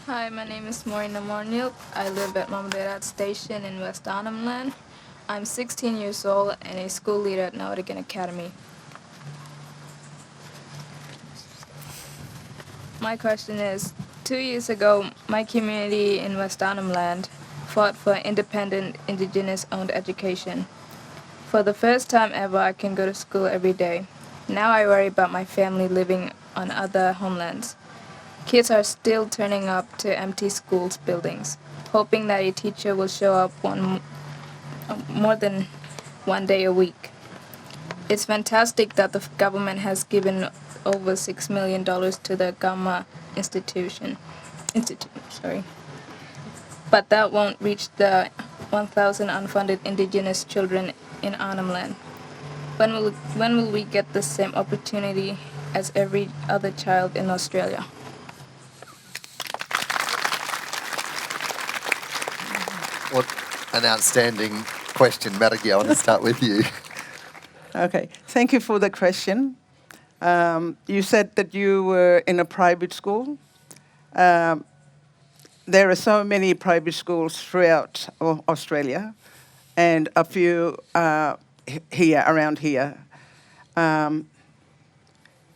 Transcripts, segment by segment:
Hi, my name is Maureen Namarnyilk. I live at Malarndirri Station in West Arnhem Land. I'm 16 years old and a school leader at Nordican Academy. My question is, 2 years ago, my community in West Arnhem Land fought for independent, Indigenous-owned education. For the first time ever, I can go to school every day. Now I worry about my family living on other homelands. Kids are still turning up to empty schools buildings, hoping that a teacher will show up more than one day a week. It's fantastic that the government has given over $6 million to the Ganambarr Institute, but that won't reach the 1,000 unfunded Indigenous children in Arnhem Land. When will we get the same opportunity as every other child in Australia? What an outstanding question. Merrki, I want to start with you. Okay, thank you for the question. You said that you were in a private school. There are so many private schools throughout Australia, and a few around here.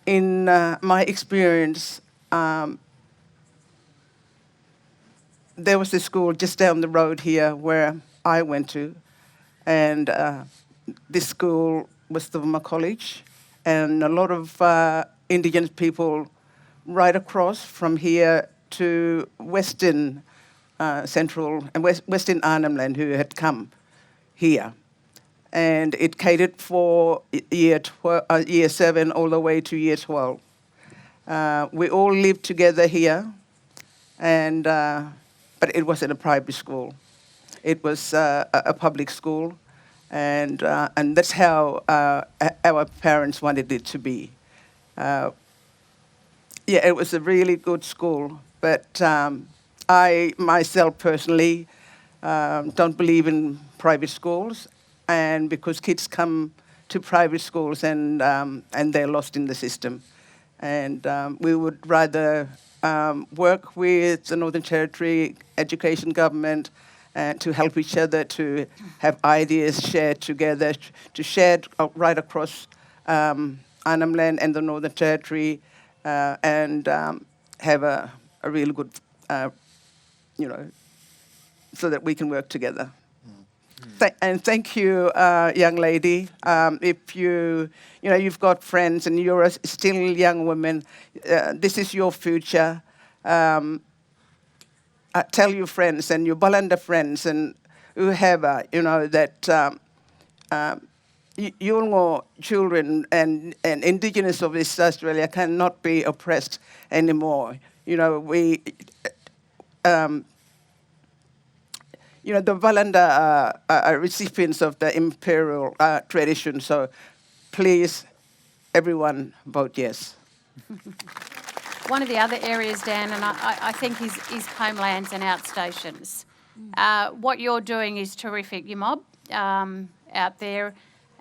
In my experience, there was a school just down the road here where I went to, and this school was the college, and a lot of Indigenous people right across from here to Western Central and Western Arnhem Land who had come here. And it catered for year 7 all the way to year 12. We all lived together here, and but it wasn't a private school. It was a public school, and that's how our parents wanted it to be. Yeah, it was a really good school, but I myself personally don't believe in private schools, and because kids come to private schools and they're lost in the system, and we would rather work with the Northern Territory Education Government to help each other, to have ideas shared together, to share right across Arnhem Land and the Northern Territory, and have a really good, so that we can work together. And thank you, young lady. If you've got friends and you're still young women, this is your future. Tell your friends and your Balanda friends and whoever, that Yolŋu children and Indigenous of East Australia cannot be oppressed anymore. The Balanda are recipients of the imperial tradition, so please, everyone, vote yes. One of the other areas, Dan, and I think is homelands and outstations. What you're doing is terrific, you mob, out there,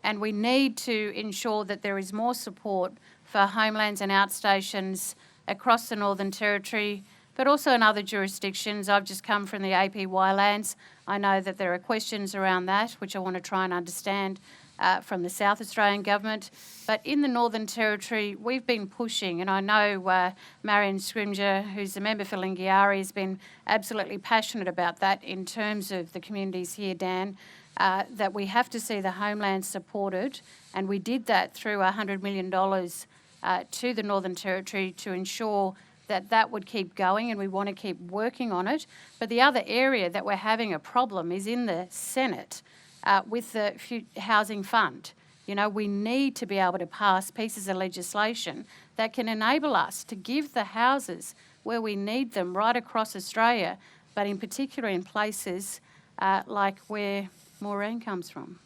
and we need to ensure that there is more support for homelands and outstations across the Northern Territory, but also in other jurisdictions. I've just come from the APY lands. I know that there are questions around that, which I want to try and understand from the South Australian Government. But in the Northern Territory, we've been pushing, and I know Marion Scrimger, who's a member for Lingiari, has been absolutely passionate about that in terms of the communities here, Dan, that we have to see the homeland supported, and we did that through $100 million to the Northern Territory to ensure that would keep going, and we want to keep working on it. But the other area that we're having a problem is in the Senate with the Housing Fund. We need to be able to pass pieces of legislation that can enable us to give the houses where we need them right across Australia, but in particular in places like where Maureen comes from.